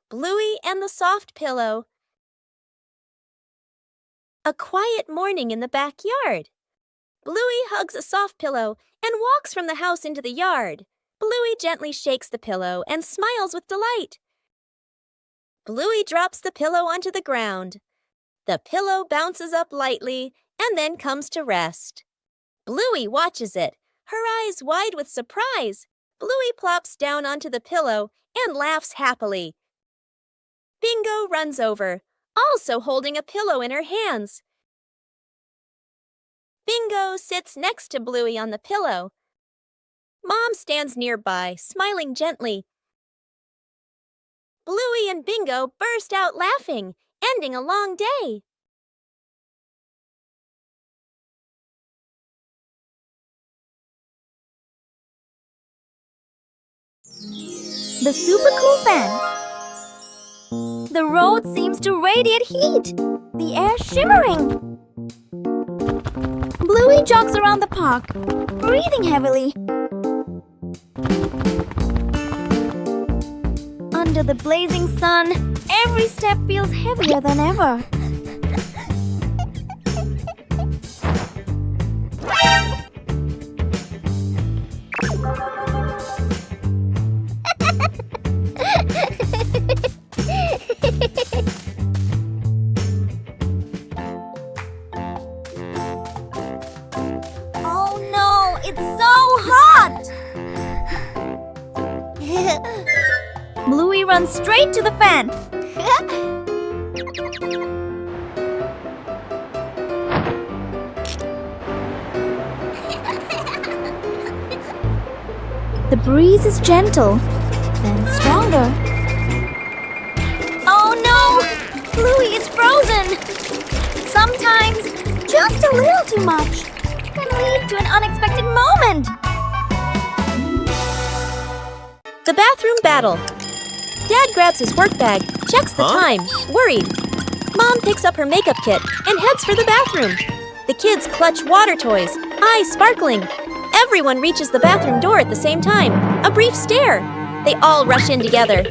Bluey and the Soft Pillow. A quiet morning in the backyard. Bluey hugs a soft pillow and walks from the house into the yard. Bluey gently shakes the pillow and smiles with delight. Bluey drops the pillow onto the ground. The pillow bounces up lightly and then comes to rest. Bluey watches it, her eyes wide with surprise. Bluey plops down onto the pillow and laughs happily. Bingo runs over, also holding a pillow in her hands. Bingo sits next to Bluey on the pillow. Mom stands nearby, smiling gently. Bluey and Bingo burst out laughing, ending a long day. The super cool fan. The road seems to radiate heat. The air shimmering. Bluey jogs around the park, breathing heavily. Under the blazing sun, every step feels heavier than ever. Oh no, it's so hot! Bluey runs straight to the fan. The breeze is gentle, then stronger. Oh no! Bluey is frozen! Sometimes, just a little too much can lead to an unexpected moment. The bathroom battle. Dad grabs his work bag, checks the time, worried. Mom picks up her makeup kit and heads for the bathroom. The kids clutch water toys, eyes sparkling. Everyone reaches the bathroom door at the same time. A brief stare. They all rush in together.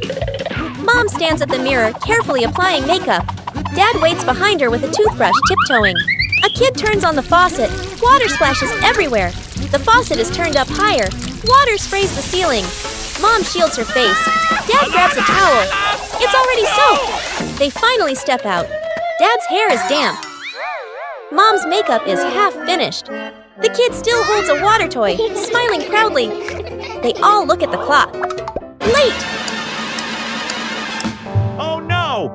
Mom stands at the mirror, carefully applying makeup. Dad waits behind her with a toothbrush, tiptoeing. A kid turns on the faucet. Water splashes everywhere. The faucet is turned up higher. Water sprays the ceiling. Mom shields her face. Dad grabs a towel. It's already soaked. They finally step out. Dad's hair is damp. Mom's makeup is half finished. The kid still holds a water toy, smiling proudly. They all look at the clock. Late! Oh no!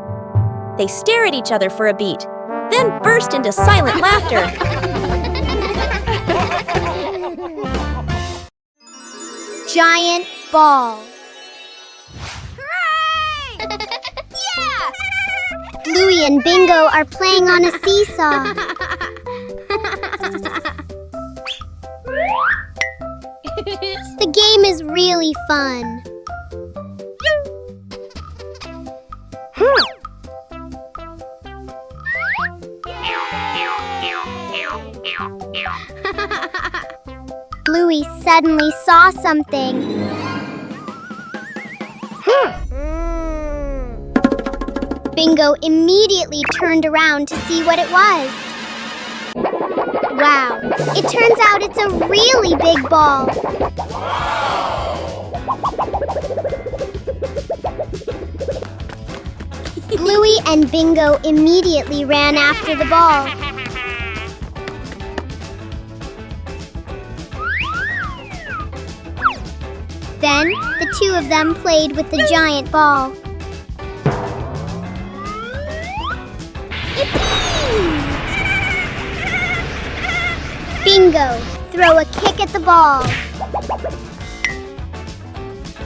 They stare at each other for a beat, then burst into silent laughter. Giant ball. Hooray! Yeah! Bluey and Bingo are playing on a seesaw. The game is really fun. Bluey suddenly saw something. Bingo immediately turned around to see what it was. Wow, it turns out it's a really big ball. Bluey and Bingo immediately ran after the ball. Then, the two of them played with the giant ball. Yippee! Bingo, throw a kick at the ball.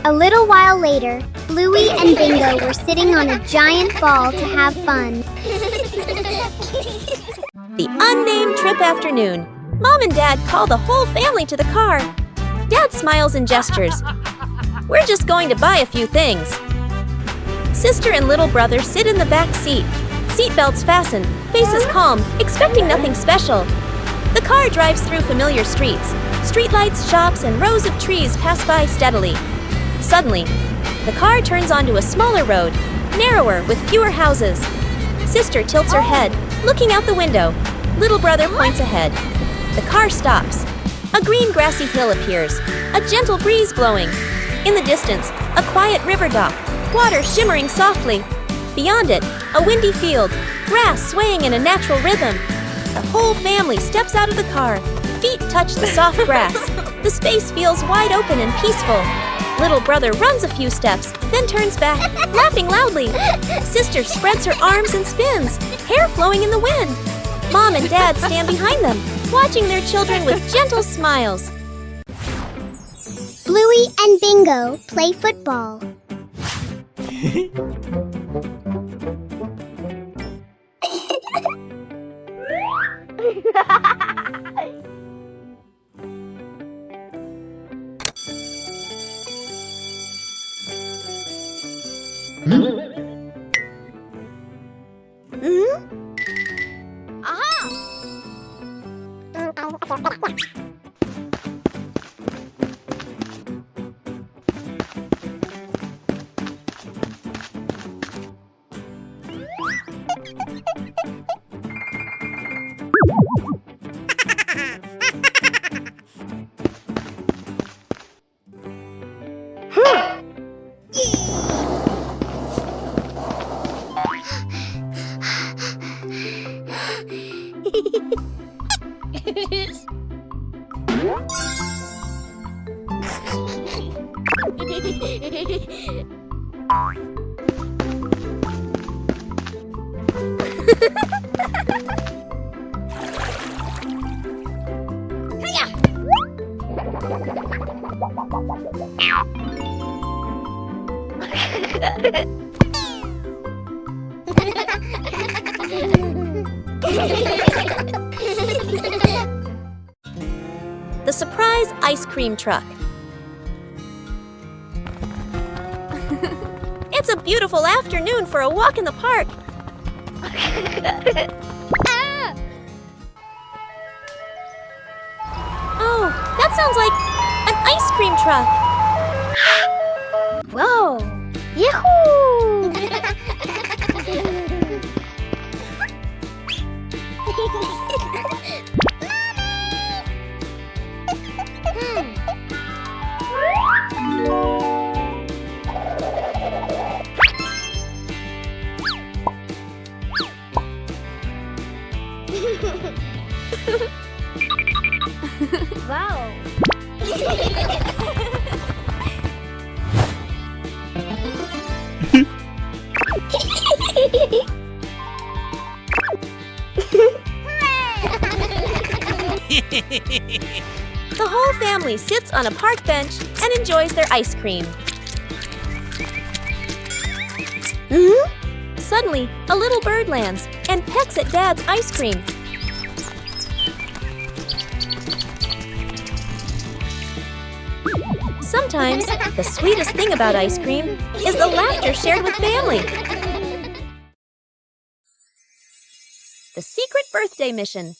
A little while later, Bluey and Bingo were sitting on a giant ball to have fun. The unnamed trip afternoon. Mom and Dad call the whole family to the car. Dad smiles and gestures. We're just going to buy a few things. Sister and little brother sit in the back seat. Seatbelts fastened, faces calm, expecting nothing special. The car drives through familiar streets. Streetlights, shops, and rows of trees pass by steadily. Suddenly, the car turns onto a smaller road. narrower with fewer houses. Sister tilts her head, looking out the window. Little brother points ahead. The car stops. A green grassy hill appears, a gentle breeze blowing. In the distance, a quiet river dock, water shimmering softly. Beyond it, a windy field, grass swaying in a natural rhythm. The whole family steps out of the car. Feet touch the soft grass. The space feels wide open and peaceful. Little brother runs a few steps, then turns back, laughing loudly. Sister spreads her arms and spins, hair flowing in the wind. Mom and Dad stand behind them, watching their children with gentle smiles. Bluey and Bingo play football. The surprise ice cream truck. It's a beautiful afternoon for a walk in the park. Oh, that sounds like an ice cream truck. Whoa! Yahoo! Wow! The whole family sits on a park bench and enjoys their ice cream. Suddenly, a little bird lands and pecks at Dad's ice cream. Sometimes, the sweetest thing about ice cream is the laughter shared with family. The secret birthday mission.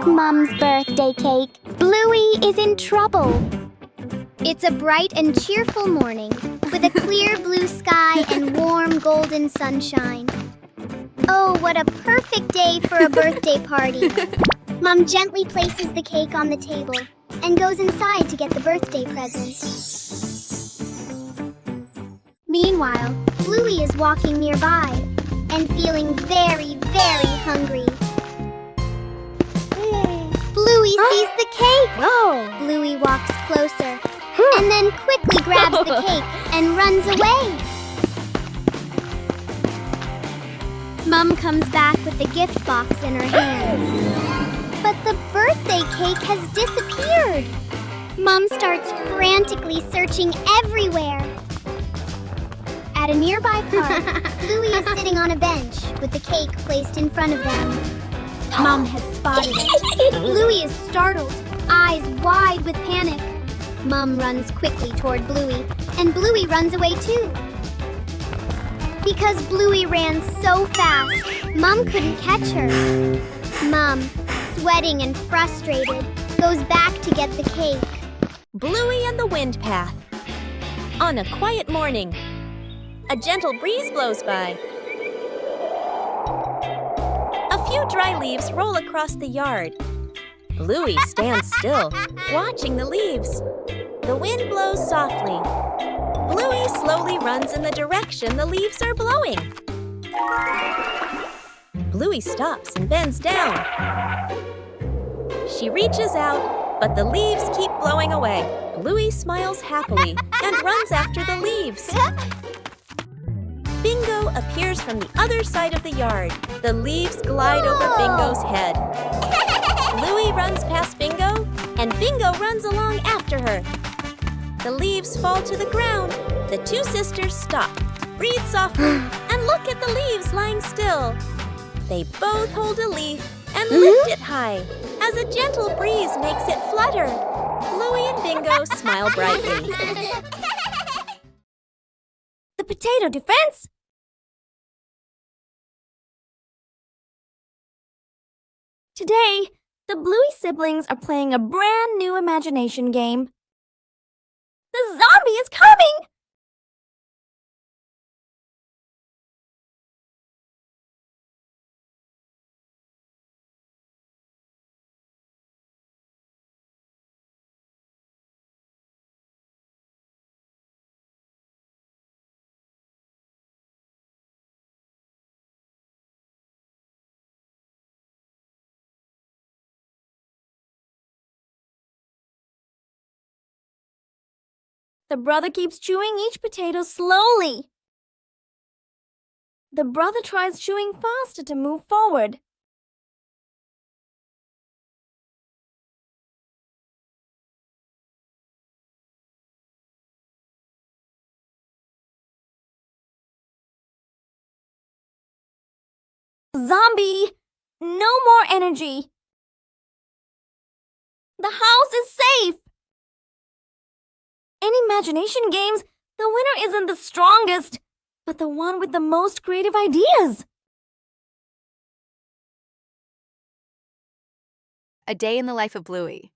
Mom's birthday cake. Bluey is in trouble. It's a bright and cheerful morning with a clear blue sky and warm golden sunshine. Oh, what a perfect day for a birthday party. Mom gently places the cake on the table and goes inside to get the birthday present. Meanwhile, Bluey is walking nearby and feeling very, very hungry. Bluey sees the cake. Oh! Bluey walks closer and then quickly grabs the cake and runs away. Mom comes back with the gift box in her hands. But the birthday cake has disappeared. Mom starts frantically searching everywhere. At a nearby park, Bluey is sitting on a bench with the cake placed in front of them. Mom has spotted it. Bluey is startled, eyes wide with panic. Mom runs quickly toward Bluey, and Bluey runs away too. Because Bluey ran so fast, Mom couldn't catch her. Mom, sweating and frustrated, goes back to get the cake. Bluey and the Wind Path. On a quiet morning, a gentle breeze blows by. A few dry leaves roll across the yard. Bluey stands still, watching the leaves. The wind blows softly. Bluey slowly runs in the direction the leaves are blowing. Bluey stops and bends down. She reaches out, but the leaves keep blowing away. Bluey smiles happily and runs after the leaves. Bingo appears from the other side of the yard. The leaves glide over Bingo's head. Bluey runs past Bingo, and Bingo runs along after her. The leaves fall to the ground. The two sisters stop, breathe softly, and look at the leaves lying still. They both hold a leaf and lift it high as a gentle breeze makes it flutter. Bluey and Bingo smile brightly. The potato defense? Today, the Bluey siblings are playing a brand new imagination game. The zombie is coming! The brother keeps chewing each potato slowly. The brother tries chewing faster to move forward. Zombie! No more energy! The house is safe! In imagination games, the winner isn't the strongest, but the one with the most creative ideas. A Day in the Life of Bluey.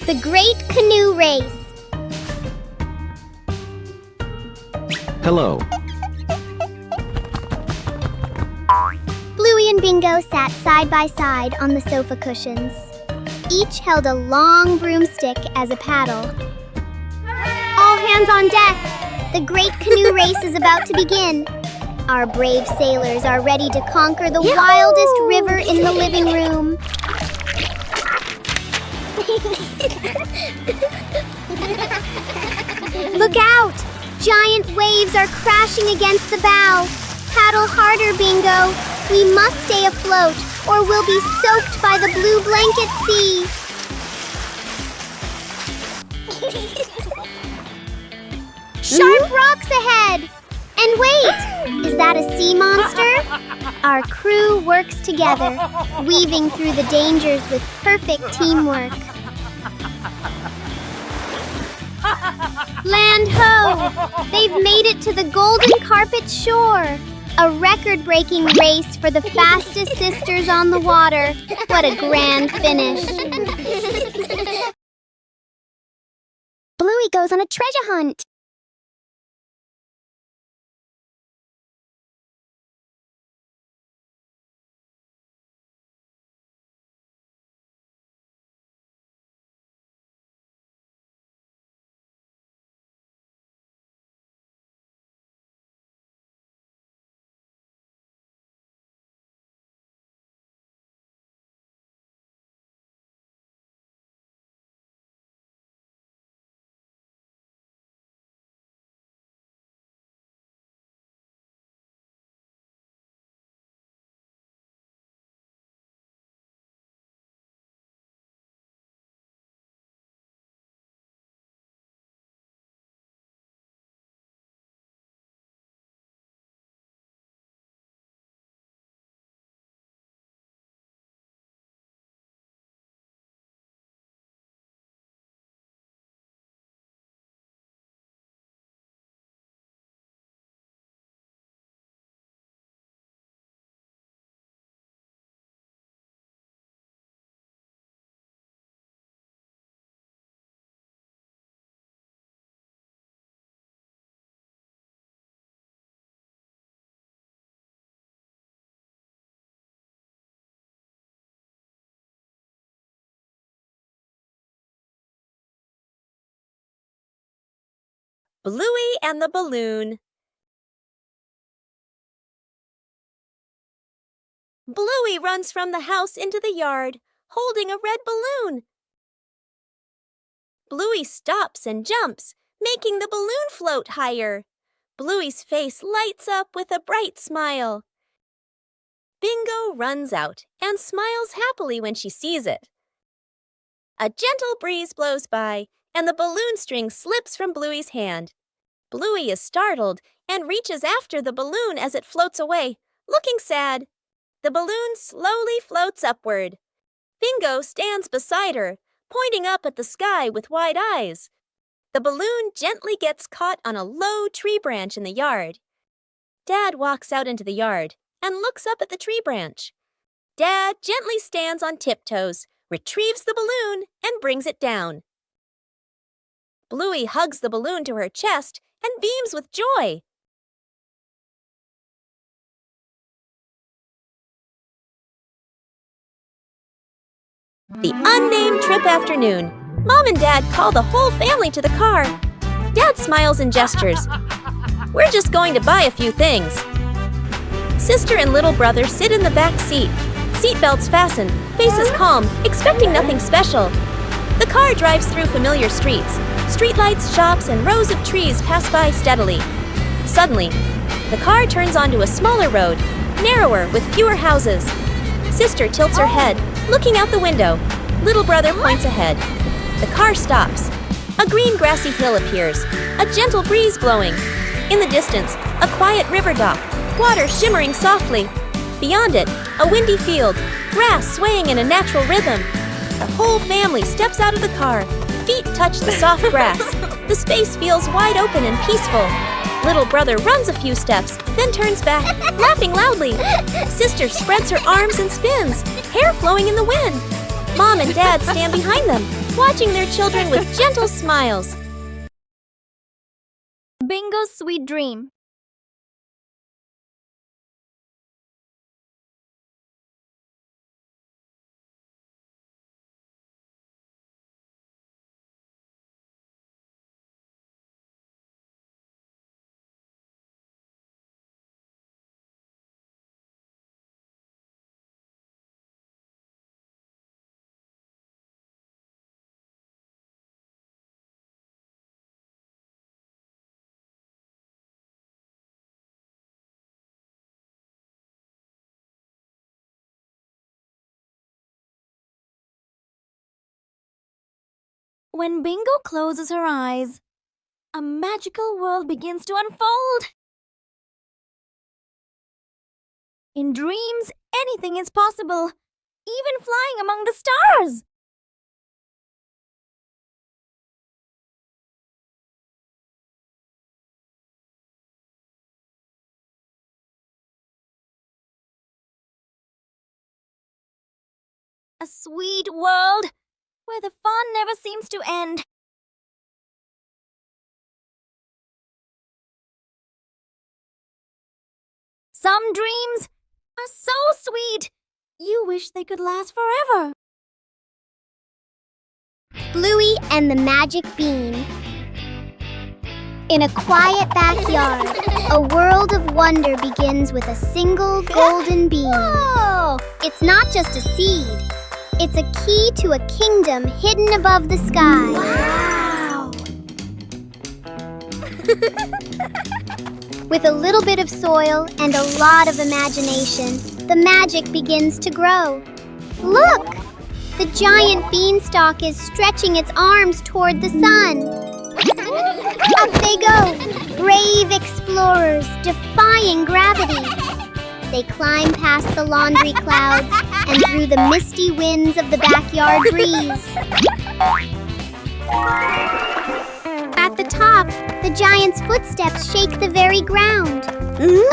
The Great Canoe Race. Hello. Bluey and Bingo sat side by side on the sofa cushions. Each held a long broomstick as a paddle. All hands on deck! The Great Canoe Race is about to begin. Our brave sailors are ready to conquer the wildest river in the living room. Look out! Giant waves are crashing against the bow. Paddle harder, Bingo. We must stay afloat, or we'll be soaked by the blue blanket sea. Sharp rocks ahead! And wait! Is that a sea monster? Our crew works together, weaving through the dangers with perfect teamwork. Land ho! They've made it to the Golden Carpet shore. A record-breaking race for the fastest sisters on the water. What a grand finish. Bluey goes on a treasure hunt. Bluey and the balloon. Bluey runs from the house into the yard, holding a red balloon. Bluey stops and jumps, making the balloon float higher. Bluey's face lights up with a bright smile. Bingo runs out and smiles happily when she sees it. A gentle breeze blows by, and the balloon string slips from Bluey's hand. Bluey is startled and reaches after the balloon as it floats away, looking sad. The balloon slowly floats upward. Bingo stands beside her, pointing up at the sky with wide eyes. The balloon gently gets caught on a low tree branch in the yard. Dad walks out into the yard and looks up at the tree branch. Dad gently stands on tiptoes, retrieves the balloon, and brings it down. Bluey hugs the balloon to her chest and beams with joy. The unnamed trip afternoon. Mom and Dad call the whole family to the car. Dad smiles and gestures. We're just going to buy a few things. Sister and little brother sit in the back seat. Seatbelts fastened, faces calm, expecting nothing special. The car drives through familiar streets. Streetlights, shops, and rows of trees pass by steadily. Suddenly, the car turns onto a smaller road, narrower with fewer houses. Sister tilts her head, looking out the window. Little brother points ahead. The car stops. A green grassy hill appears, a gentle breeze blowing. In the distance, a quiet river dock, water shimmering softly. Beyond it, a windy field, grass swaying in a natural rhythm. The whole family steps out of the car. Feet touch the soft grass. The space feels wide open and peaceful. Little brother runs a few steps, then turns back, laughing loudly. Sister spreads her arms and spins, hair flowing in the wind. Mom and Dad stand behind them, watching their children with gentle smiles. Bingo's sweet dream. When Bingo closes her eyes, a magical world begins to unfold. In dreams, anything is possible, even flying among the stars. A sweet world where the fun never seems to end. Some dreams are so sweet, you wish they could last forever. Bluey and the Magic Bean. In a quiet backyard, a world of wonder begins with a single golden bean. Whoa! It's not just a seed. It's a key to a kingdom hidden above the sky. Wow! With a little bit of soil and a lot of imagination, the magic begins to grow. Look! The giant beanstalk is stretching its arms toward the sun. Up they go, brave explorers defying gravity. They climb past the laundry clouds and through the misty winds of the backyard breeze. At the top, the giant's footsteps shake the very ground.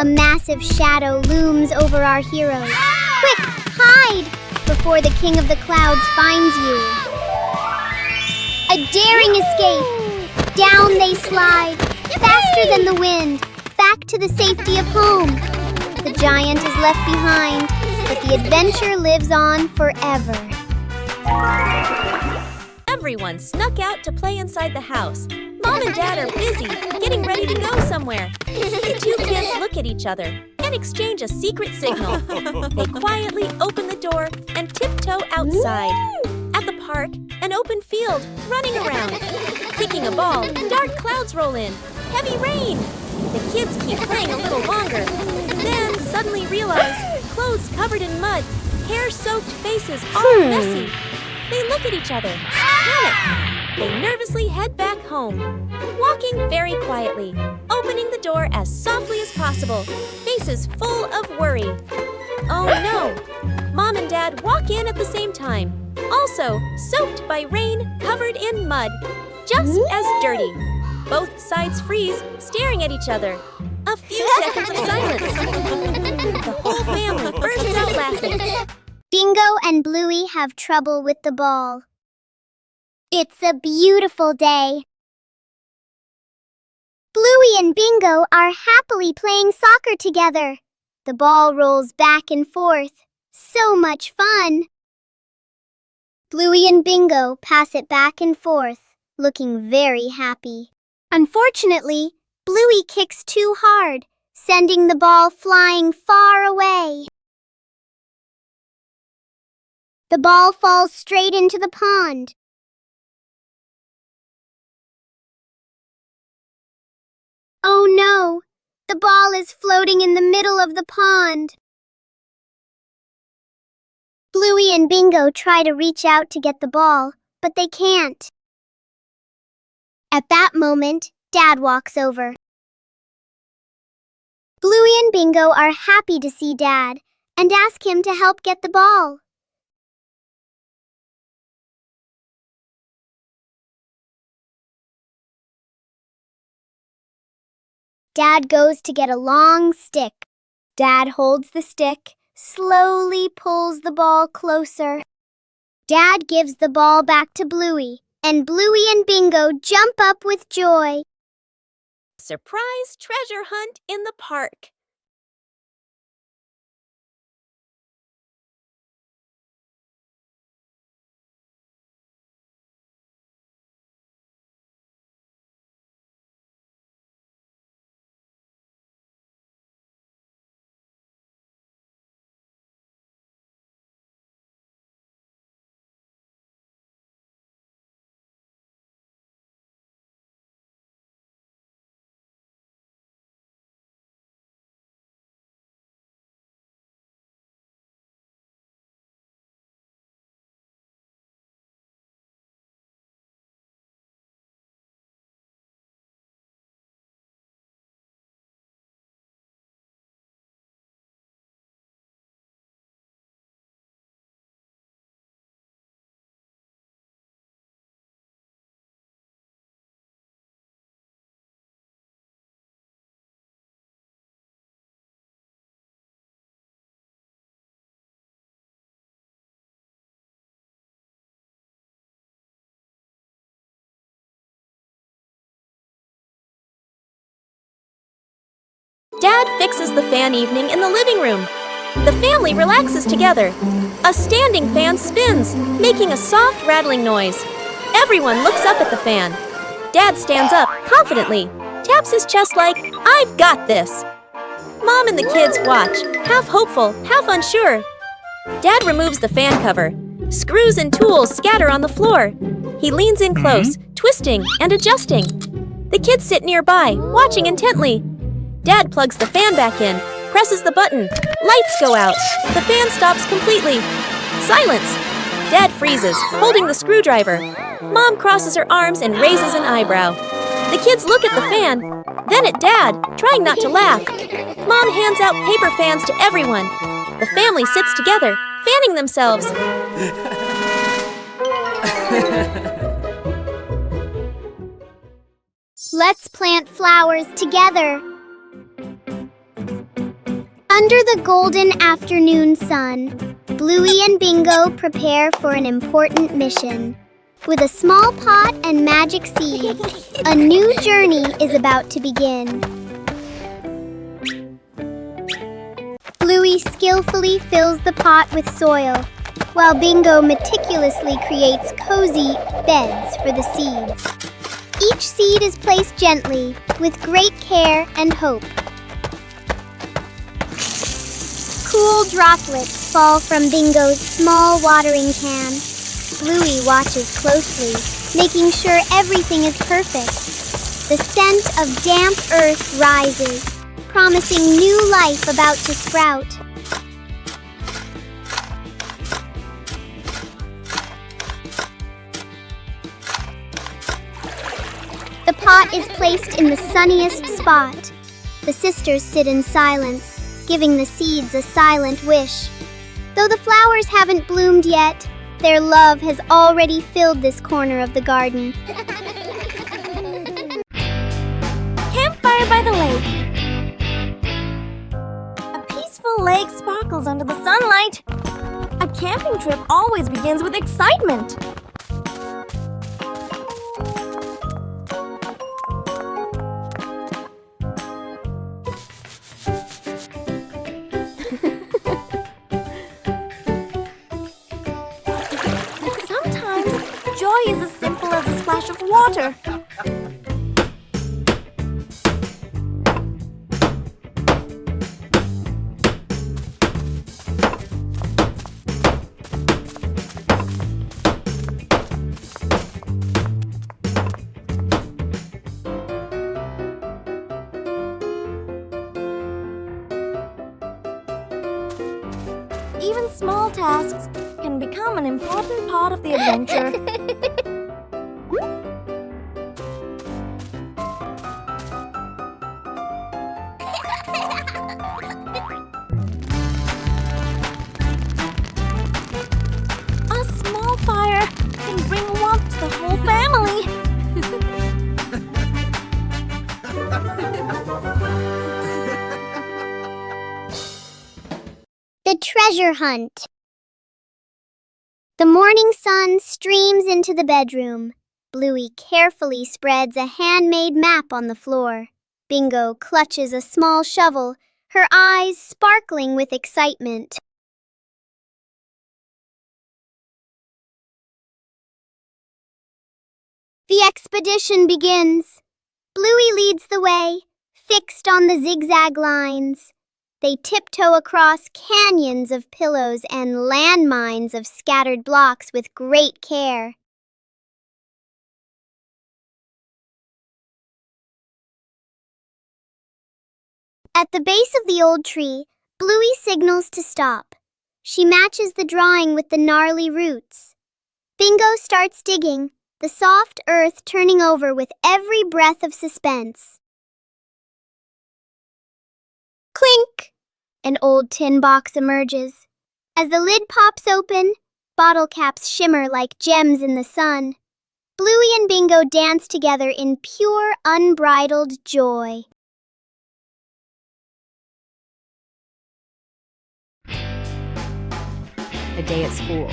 A massive shadow looms over our heroes. Quick, hide before the king of the clouds finds you. A daring escape. Down they slide, faster than the wind, back to the safety of home. The giant is left behind, but the adventure lives on forever. Everyone snuck out to play inside the house. Mom and Dad are busy, getting ready to go somewhere. The two kids look at each other and exchange a secret signal. They quietly open the door and tiptoe outside. At the park, an open field, running around. Kicking a ball, dark clouds roll in. Heavy rain! The kids keep playing a little longer, then suddenly realize clothes covered in mud, hair-soaked faces all messy. They look at each other, panic. They nervously head back home, walking very quietly, opening the door as softly as possible, faces full of worry. Oh no! Mom and Dad walk in at the same time, also soaked by rain, covered in mud, just as dirty. Both sides freeze, staring at each other. A few seconds of silence. The whole family bursts out laughing. Bingo and Bluey have trouble with the ball. It's a beautiful day. Bluey and Bingo are happily playing soccer together. The ball rolls back and forth. So much fun. Bluey and Bingo pass it back and forth, looking very happy. Unfortunately, Bluey kicks too hard, sending the ball flying far away. The ball falls straight into the pond. Oh no! The ball is floating in the middle of the pond. Bluey and Bingo try to reach out to get the ball, but they can't. At that moment, Dad walks over. Bluey and Bingo are happy to see Dad and ask him to help get the ball. Dad goes to get a long stick. Dad holds the stick, slowly pulls the ball closer. Dad gives the ball back to Bluey, and Bluey and Bingo jump up with joy. Surprise treasure hunt in the park. Dad fixes the fan evening in the living room. The family relaxes together. A standing fan spins, making a soft rattling noise. Everyone looks up at the fan. Dad stands up confidently, taps his chest like, "I've got this." Mom and the kids watch, half hopeful, half unsure. Dad removes the fan cover. Screws and tools scatter on the floor. He leans in close, twisting and adjusting. The kids sit nearby, watching intently. Dad plugs the fan back in, presses the button. Lights go out. The fan stops completely. Silence. Dad freezes, holding the screwdriver. Mom crosses her arms and raises an eyebrow. The kids look at the fan, then at Dad, trying not to laugh. Mom hands out paper fans to everyone. The family sits together, fanning themselves. Let's plant flowers together. Under the golden afternoon sun, Bluey and Bingo prepare for an important mission. With a small pot and magic seeds, a new journey is about to begin. Bluey skillfully fills the pot with soil, while Bingo meticulously creates cozy beds for the seeds. Each seed is placed gently, with great care and hope. Cool droplets fall from Bingo's small watering can. Bluey watches closely, making sure everything is perfect. The scent of damp earth rises, promising new life about to sprout. The pot is placed in the sunniest spot. The sisters sit in silence, giving the seeds a silent wish. Though the flowers haven't bloomed yet, their love has already filled this corner of the garden. Campfire by the lake. A peaceful lake sparkles under the sunlight. A camping trip always begins with excitement. Joy is as simple as a splash of water. Even small tasks can become an important part of the adventure. A small fire can bring warmth to the whole family. The treasure hunt. The morning sun streams into the bedroom. Bluey carefully spreads a handmade map on the floor. Bingo clutches a small shovel, her eyes sparkling with excitement. The expedition begins. Bluey leads the way, fixed on the zigzag lines. They tiptoe across canyons of pillows and landmines of scattered blocks with great care. At the base of the old tree, Bluey signals to stop. She matches the drawing with the gnarly roots. Bingo starts digging, the soft earth turning over with every breath of suspense. Clink! An old tin box emerges. As the lid pops open, bottle caps shimmer like gems in the sun. Bluey and Bingo dance together in pure, unbridled joy. A day at school.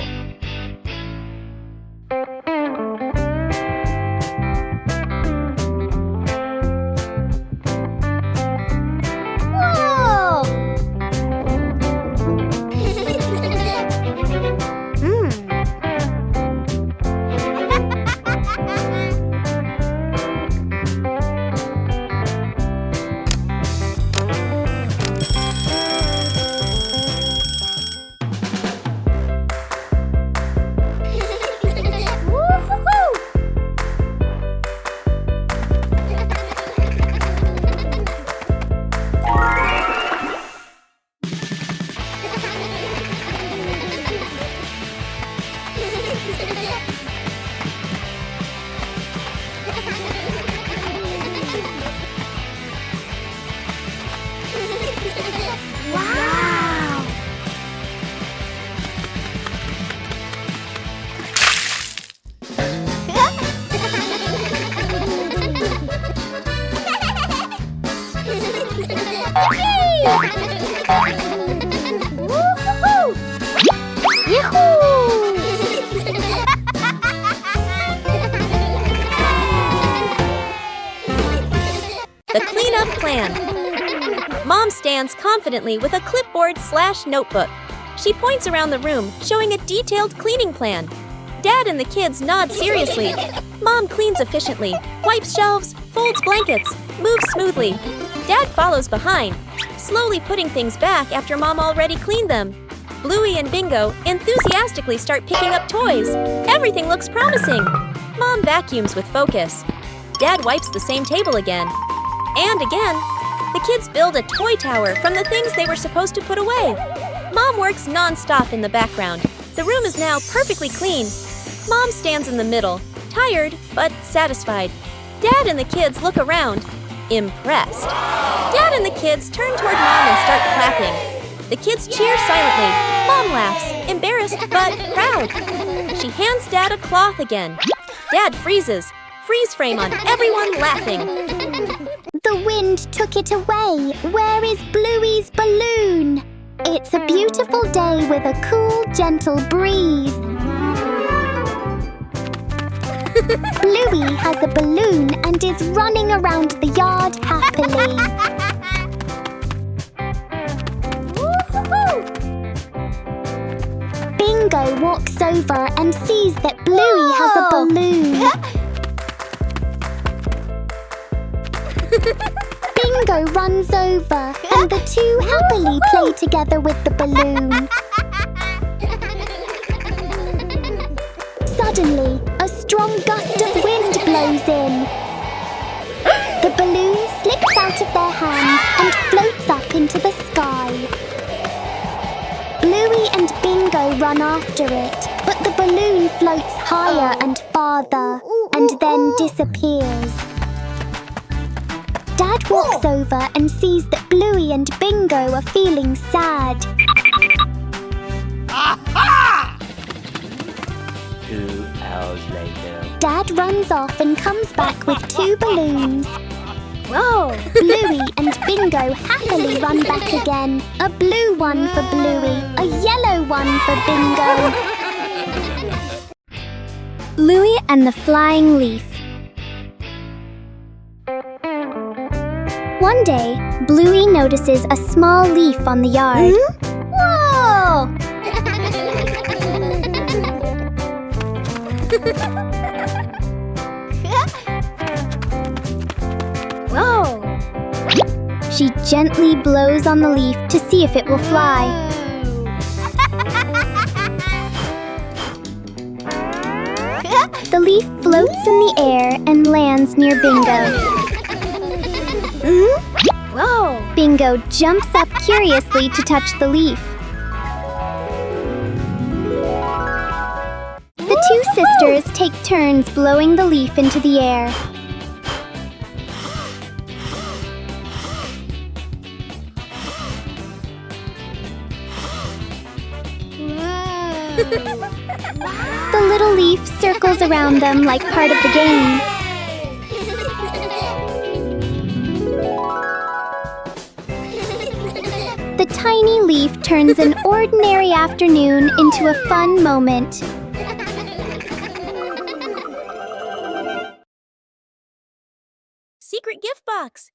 Whoa! Wow! Woo-hoo-hoo! Yahoo! The cleanup plan. Mom stands confidently with a clipboard/notebook. She points around the room, showing a detailed cleaning plan. Dad and the kids nod seriously. Mom cleans efficiently, wipes shelves, folds blankets, moves smoothly. Dad follows behind, slowly putting things back after Mom already cleaned them. Bluey and Bingo enthusiastically start picking up toys. Everything looks promising. Mom vacuums with focus. Dad wipes the same table again. And again. The kids build a toy tower from the things they were supposed to put away. Mom works non-stop in the background. The room is now perfectly clean. Mom stands in the middle, tired but satisfied. Dad and the kids look around, impressed. Dad and the kids turn toward Mom and start clapping. The kids cheer silently. Mom laughs, embarrassed but proud. She hands Dad a cloth again. Dad freezes. Freeze frame on everyone laughing. The wind took it away. Where is Bluey's balloon? It's a beautiful day with a cool, gentle breeze. Bluey has a balloon and is running around the yard happily. Bingo walks over and sees that Bluey has a balloon. Bingo runs over and the two happily play together with the balloon. Suddenly, a strong gust of wind blows in. The balloon slips out of their hands and floats up into the sky. Bluey and Bingo run after it, but the balloon floats higher and farther and then disappears. Dad walks over and sees that Bluey and Bingo are feeling sad. 2 hours later. Dad runs off and comes back with 2 balloons. Whoa! Bluey and Bingo happily run back again. A blue one for Bluey, a yellow one for Bingo. Bluey and the Flying Leaf. One day, Bluey notices a small leaf on the yard. Whoa! Whoa! She gently blows on the leaf to see if it will fly. The leaf floats in the air and lands near Bingo. Whoa! Bingo jumps up curiously to touch the leaf. The two sisters take turns blowing the leaf into the air. The little leaf circles around them like part of the game. The tiny leaf turns an ordinary afternoon into a fun moment. Secret gift box.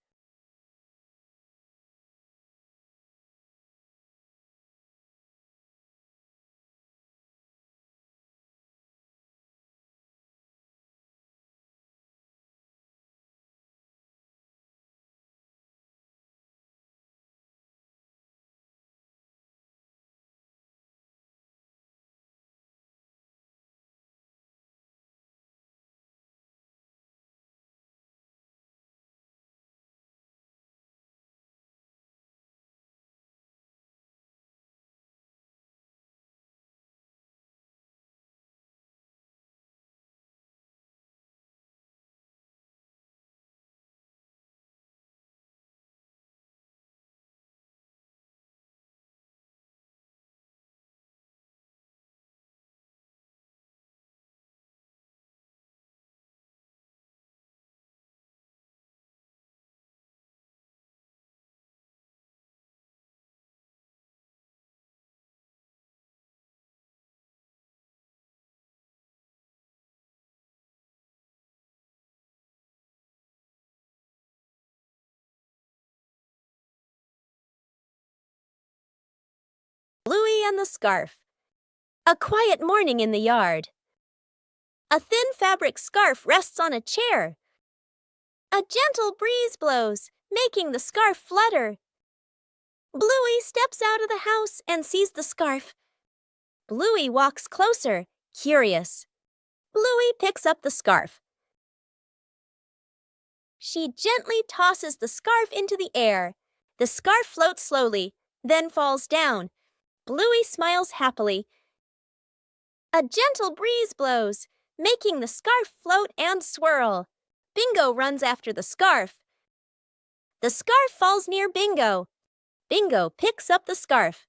Bluey and the scarf. A quiet morning in the yard. A thin fabric scarf rests on a chair. A gentle breeze blows, making the scarf flutter. Bluey steps out of the house and sees the scarf. Bluey walks closer, curious. Bluey picks up the scarf. She gently tosses the scarf into the air. The scarf floats slowly, then falls down. Bluey smiles happily. A gentle breeze blows, making the scarf float and swirl. Bingo runs after the scarf. The scarf falls near Bingo. Bingo picks up the scarf.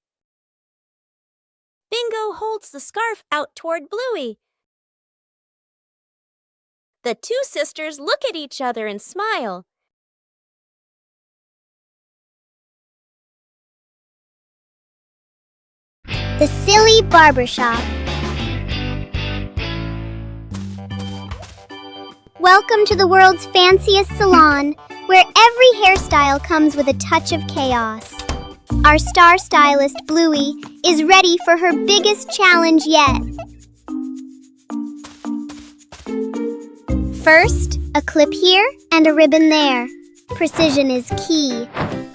Bingo holds the scarf out toward Bluey. The two sisters look at each other and smile. The Silly Barbershop. Welcome to the world's fanciest salon, where every hairstyle comes with a touch of chaos. Our star stylist, Bluey, is ready for her biggest challenge yet. First, a clip here and a ribbon there. Precision is key.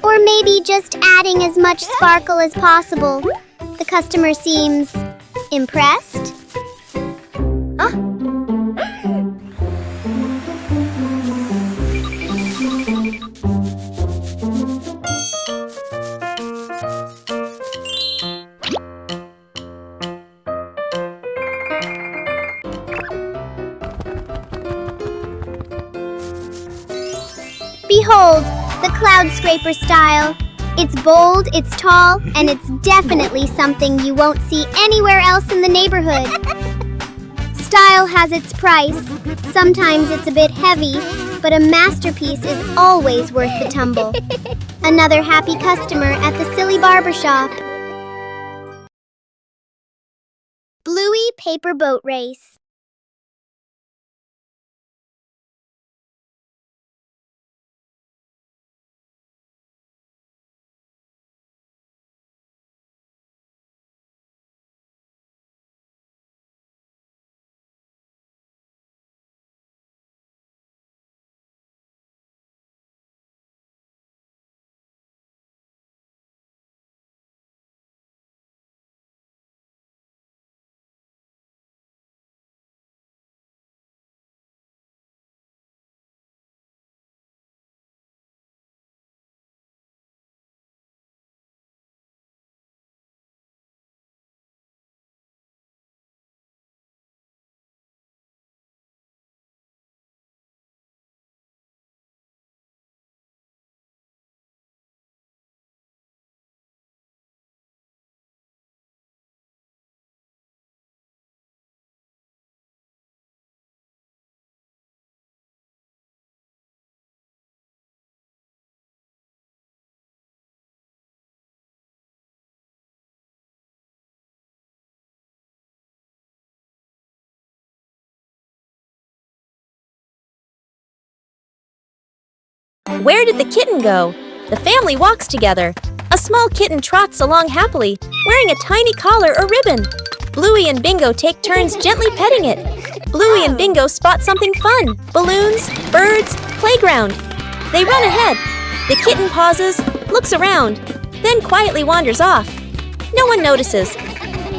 Or maybe just adding as much sparkle as possible. The customer seems impressed. Behold, the cloud scraper style. It's bold, it's tall, and it's definitely something you won't see anywhere else in the neighborhood. Style has its price. Sometimes it's a bit heavy, but a masterpiece is always worth the tumble. Another happy customer at the Silly Barbershop. Bluey Paper Boat Race. Where did the kitten go? The family walks together. A small kitten trots along happily, wearing a tiny collar or ribbon. Bluey and Bingo take turns gently petting it. Bluey and Bingo spot something fun. Balloons, birds, playground. They run ahead. The kitten pauses, looks around, then quietly wanders off. No one notices.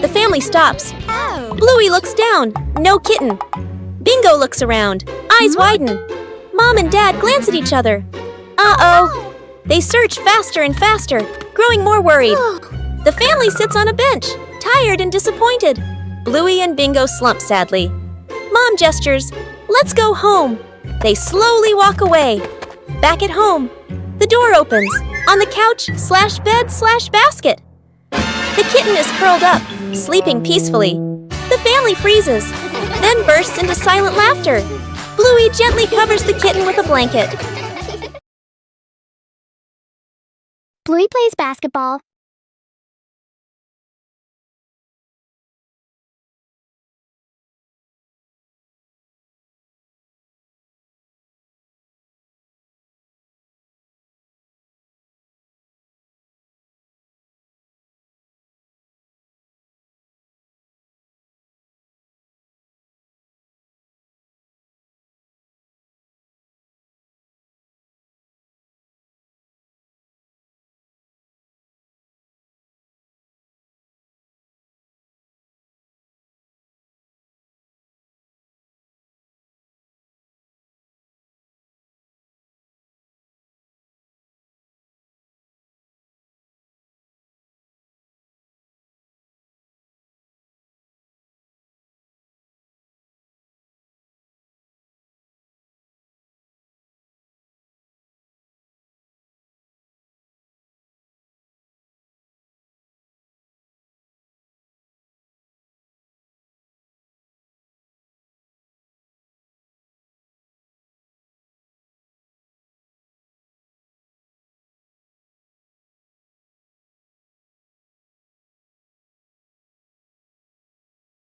The family stops. Bluey looks down. No kitten. Bingo looks around. Eyes widen. Mom and Dad glance at each other. Uh-oh. They search faster and faster, growing more worried. The family sits on a bench, tired and disappointed. Bluey and Bingo slump sadly. Mom gestures, "Let's go home." They slowly walk away. Back at home, the door opens. On the couch/bed/basket. The kitten is curled up, sleeping peacefully. The family freezes, then bursts into silent laughter. Bluey gently covers the kitten with a blanket. Bluey plays basketball.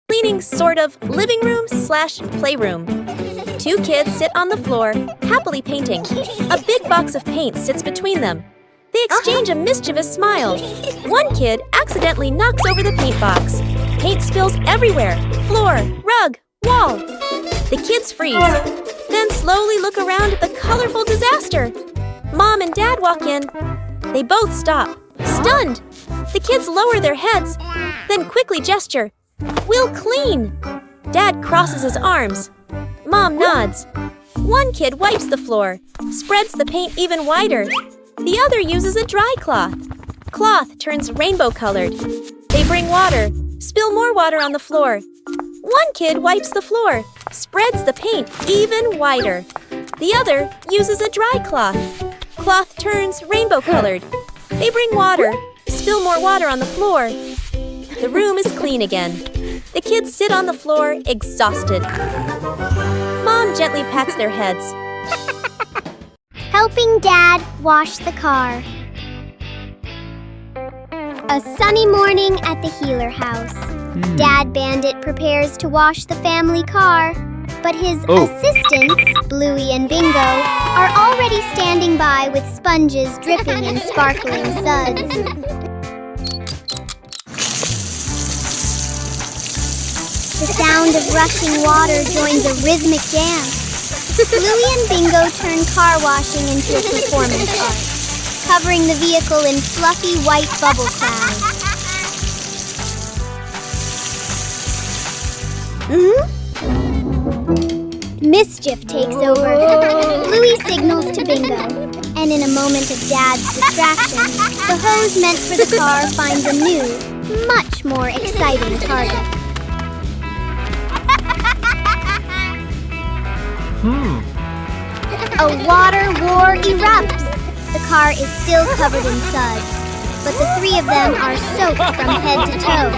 Cleaning sort of living room/playroom. Two kids sit on the floor, happily painting. A big box of paint sits between them. They exchange a mischievous smile. One kid accidentally knocks over the paint box. Paint spills everywhere, floor, rug, wall. The kids freeze, then slowly look around at the colorful disaster. Mom and Dad walk in. They both stop, stunned. The kids lower their heads, then quickly gesture. "We'll clean." Dad crosses his arms. Mom nods. One kid wipes the floor, spreads the paint even wider. The other uses a dry cloth. Cloth turns rainbow-colored. They bring water, spill more water on the floor. One kid wipes the floor, spreads the paint even wider. The other uses a dry cloth. Cloth turns rainbow-colored. They bring water, spill more water on the floor. The room is clean again. The kids sit on the floor, exhausted. Mom gently pats their heads. Helping Dad wash the car. A sunny morning at the Healer house. Dad Bandit prepares to wash the family car, but his assistants, Bluey and Bingo, are already standing by with sponges dripping in sparkling suds. The sound of rushing water joins a rhythmic dance. Bluey and Bingo turn car washing into a performance art, covering the vehicle in fluffy white bubble clouds. Mischief takes over. Bluey signals to Bingo, and in a moment of Dad's distraction, the hose meant for the car finds a new, much more exciting target. A water war erupts. The car is still covered in suds, but the three of them are soaked from head to toe.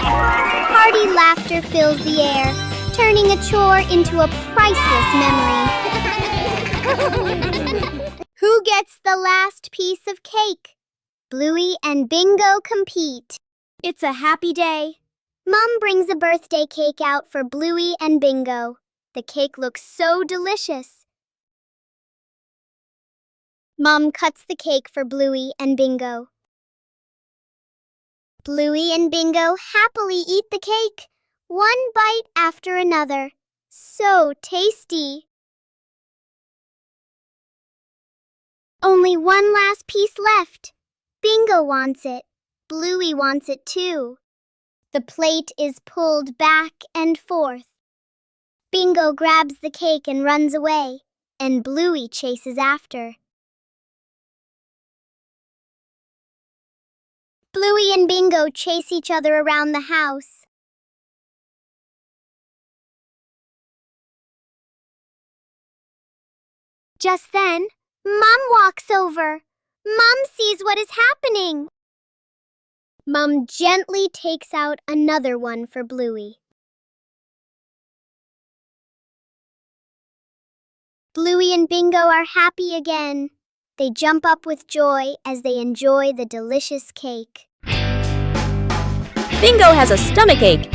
Hearty laughter fills the air, turning a chore into a priceless memory. Who gets the last piece of cake? Bluey and Bingo compete. It's a happy day. Mom brings a birthday cake out for Bluey and Bingo. The cake looks so delicious. Mom cuts the cake for Bluey and Bingo. Bluey and Bingo happily eat the cake, one bite after another. So tasty! Only one last piece left. Bingo wants it. Bluey wants it too. The plate is pulled back and forth. Bingo grabs the cake and runs away, and Bluey chases after. Bluey and Bingo chase each other around the house. Just then, Mom walks over. Mom sees what is happening. Mom gently takes out another one for Bluey. Bluey and Bingo are happy again. They jump up with joy as they enjoy the delicious cake. Bingo has a stomachache.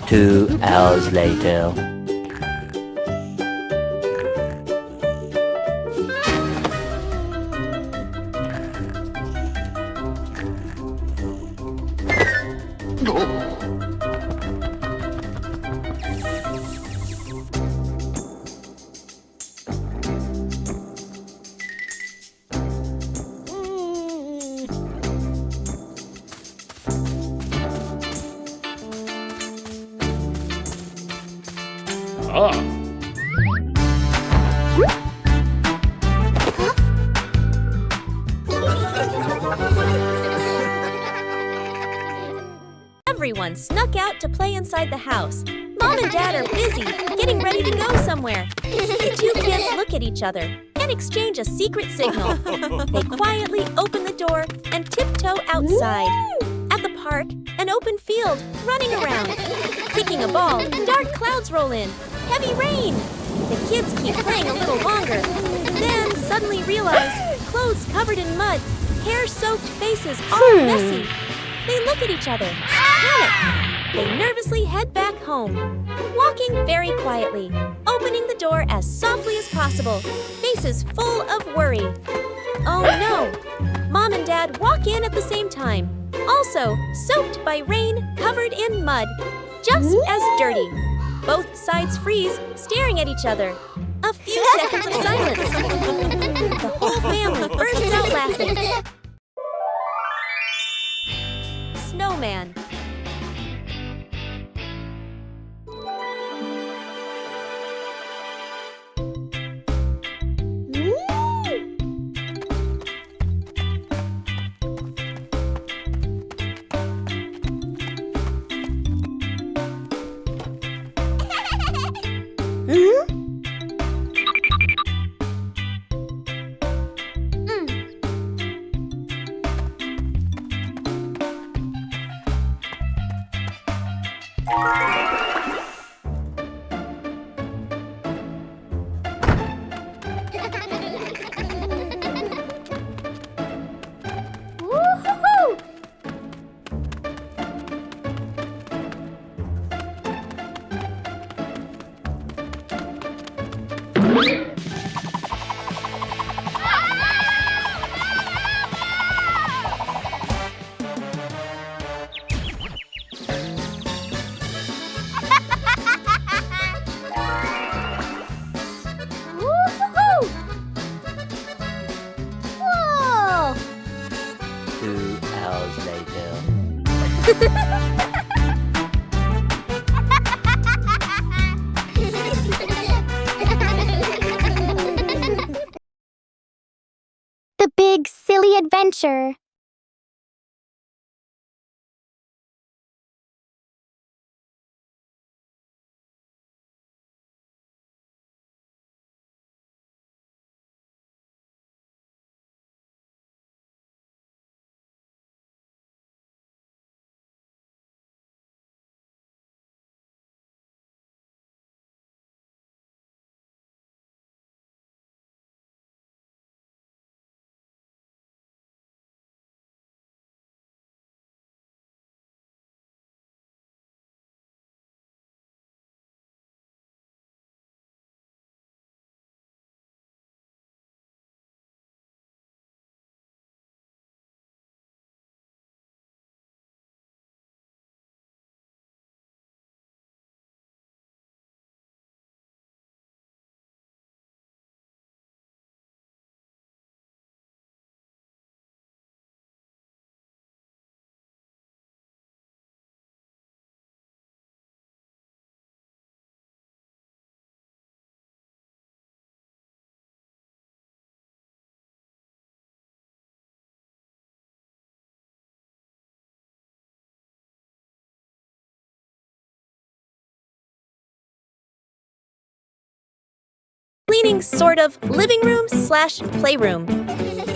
Two hours later. Everyone snuck out to play inside the house. Mom and Dad are busy, getting ready to go somewhere. The two kids look at each other and exchange a secret signal. They quietly open the door and tiptoe outside. At the park, an open field, running around. Kicking a ball, dark clouds roll in. Heavy rain! The kids keep playing a little longer, then suddenly realize clothes covered in mud, hair-soaked faces all messy. They look at each other, panic. They nervously head back home, walking very quietly, opening the door as softly as possible, faces full of worry. Oh no! Mom and Dad walk in at the same time, also soaked by rain, covered in mud, just as dirty. Both sides freeze, staring at each other. A few seconds of silence. The whole family bursts out laughing. Snowman. Whoa! 2 hours later. The Big Silly Adventure. meaning sort of living room / playroom.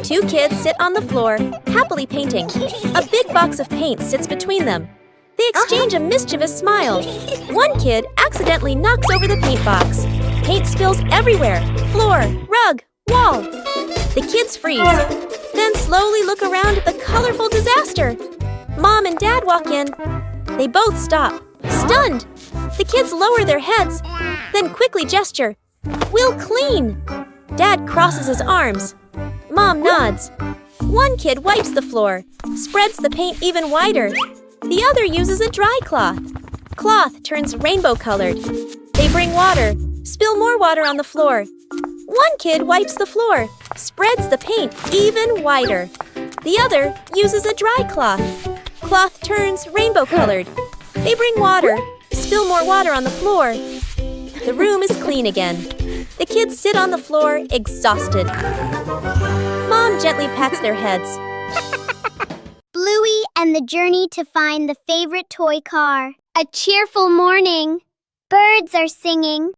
2 kids sit on the floor, happily painting. A big box of paint sits between them. They exchange a mischievous smile. One kid accidentally knocks over the paint box. Paint spills everywhere, floor, rug, wall. The kids freeze, then slowly look around at the colorful disaster. Mom and Dad walk in. They both stop, stunned. The kids lower their heads, then quickly gesture. "We'll clean." Dad crosses his arms. Mom nods. One kid wipes the floor, spreads the paint even wider. The other uses a dry cloth. Cloth turns rainbow-colored. They bring water, spill more water on the floor. One kid wipes the floor, spreads the paint even wider. The other uses a dry cloth. Cloth turns rainbow-colored. They bring water, spill more water on the floor. The room is clean again. The kids sit on the floor, exhausted. Mom gently pats their heads. Bluey and the journey to find the favorite toy car. A cheerful morning. Birds are singing.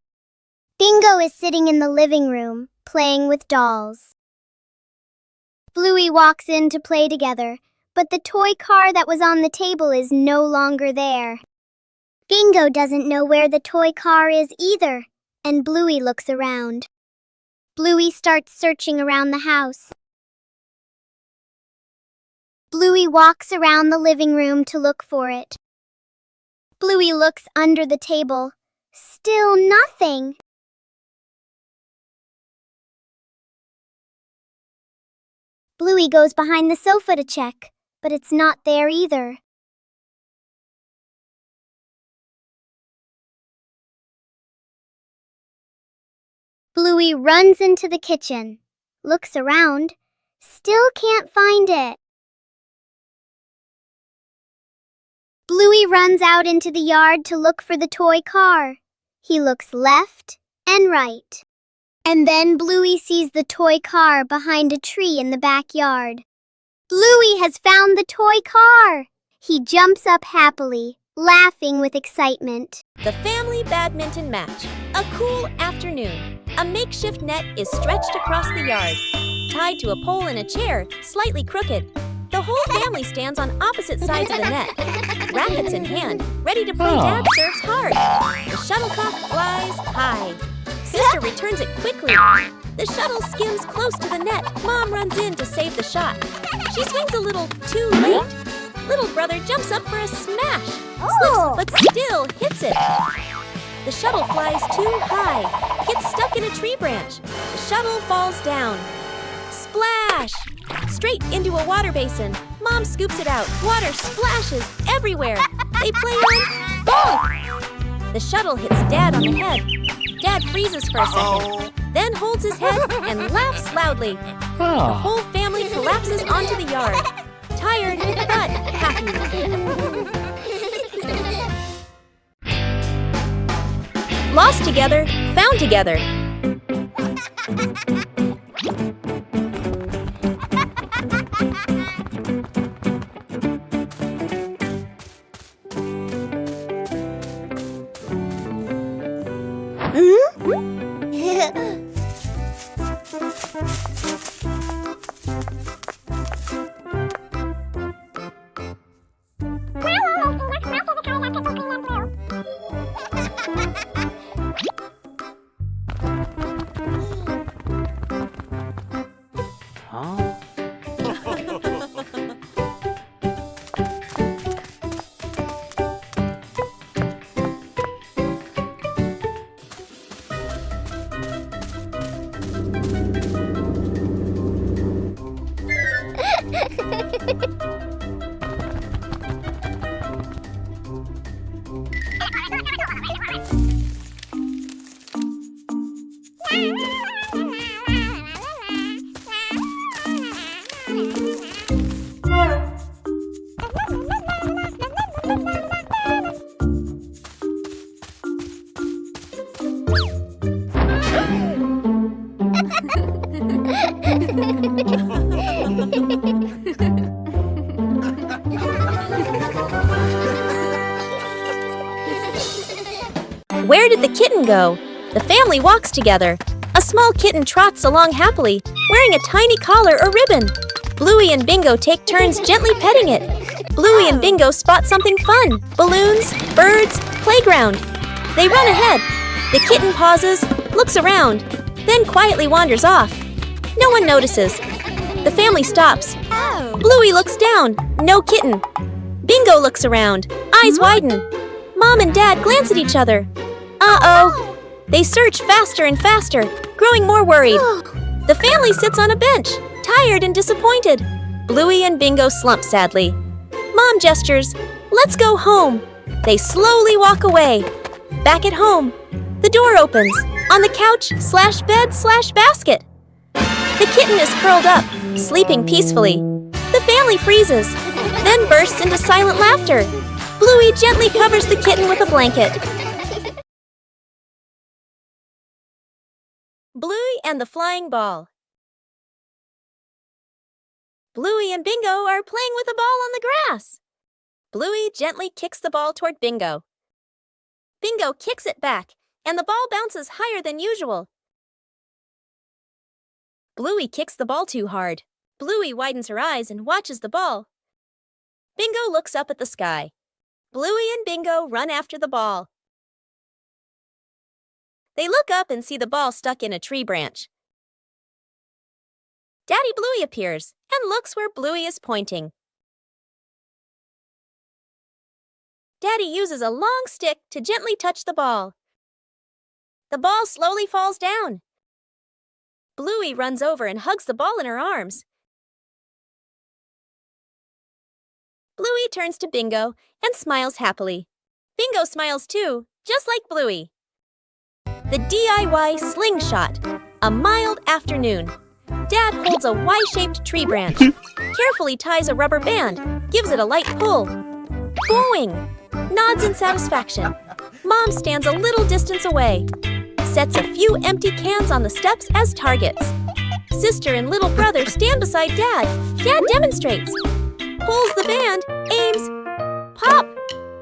Bingo is sitting in the living room, playing with dolls. Bluey walks in to play together, but the toy car that was on the table is no longer there. Bingo doesn't know where the toy car is either, and Bluey looks around. Bluey starts searching around the house. Bluey walks around the living room to look for it. Bluey looks under the table. Still nothing. Bluey goes behind the sofa to check, but it's not there either. Bluey runs into the kitchen, looks around, still can't find it. Bluey runs out into the yard to look for the toy car. He looks left and right. And then Bluey sees the toy car behind a tree in the backyard. Bluey has found the toy car! He jumps up happily, laughing with excitement. The family badminton match. A cool afternoon. A makeshift net is stretched across the yard, tied to a pole in a chair, slightly crooked. The whole family stands on opposite sides of the net, rackets in hand, ready to play. Dad serves hard. The shuttlecock flies high. Sister returns it quickly. The shuttle skims close to the net. Mom runs in to save the shot. She swings a little too late. Little brother jumps up for a smash, slips but still hits it. The shuttle flies too high, gets stuck in a tree branch. The shuttle falls down. Splash! Straight into a water basin. Mom scoops it out. Water splashes everywhere. They play on bonk! The shuttle hits Dad on the head. Dad freezes for a second, then holds his head and laughs loudly. The whole family collapses onto the yard, tired but happy. Lost together, found together. Where did the kitten go? The family walks together. A small kitten trots along happily, wearing a tiny collar or ribbon. Bluey and Bingo take turns gently petting it. Bluey and Bingo spot something fun: balloons, birds, playground. They run ahead. The kitten pauses, looks around, then quietly wanders off. No one notices. The family stops. Bluey looks down. No kitten. Bingo looks around. Eyes widen. Mom and Dad glance at each other. Uh-oh. They search faster and faster, growing more worried. The family sits on a bench, tired and disappointed. Bluey and Bingo slump sadly. Mom gestures, "Let's go home." They slowly walk away. Back at home, the door opens. On the couch/bed/basket. The kitten is curled up, sleeping peacefully. The family freezes, then bursts into silent laughter. Bluey gently covers the kitten with a blanket. Bluey and the flying ball. Bluey and Bingo are playing with a ball on the grass. Bluey gently kicks the ball toward Bingo. Bingo kicks it back, and the ball bounces higher than usual. Bluey kicks the ball too hard. Bluey widens her eyes and watches the ball. Bingo looks up at the sky. Bluey and Bingo run after the ball. They look up and see the ball stuck in a tree branch. Daddy Bluey appears and looks where Bluey is pointing. Daddy uses a long stick to gently touch the ball. The ball slowly falls down. Bluey runs over and hugs the ball in her arms. Bluey turns to Bingo and smiles happily. Bingo smiles too, just like Bluey. The DIY slingshot. A mild afternoon. Dad holds a Y-shaped tree branch, carefully ties a rubber band, gives it a light pull. Boing! Nods in satisfaction. Mom stands a little distance away, sets a few empty cans on the steps as targets. Sister and little brother stand beside Dad. Dad demonstrates. Pulls the band, aims, pop,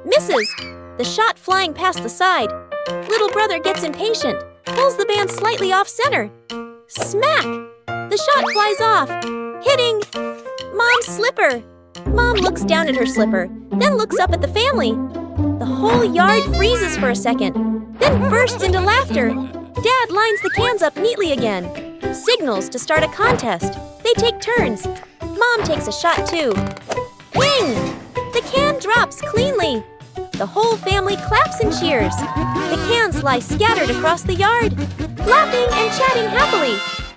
misses. The shot flying past the side. Little brother gets impatient, pulls the band slightly off center. Smack! The shot flies off, hitting Mom's slipper. Mom looks down at her slipper, then looks up at the family. The whole yard freezes for a second, then bursts into laughter. Dad lines the cans up neatly again. Signals to start a contest. They take turns. Mom takes a shot too. Ping! The can drops cleanly. The whole family claps and cheers. The cans lie scattered across the yard, laughing and chatting happily.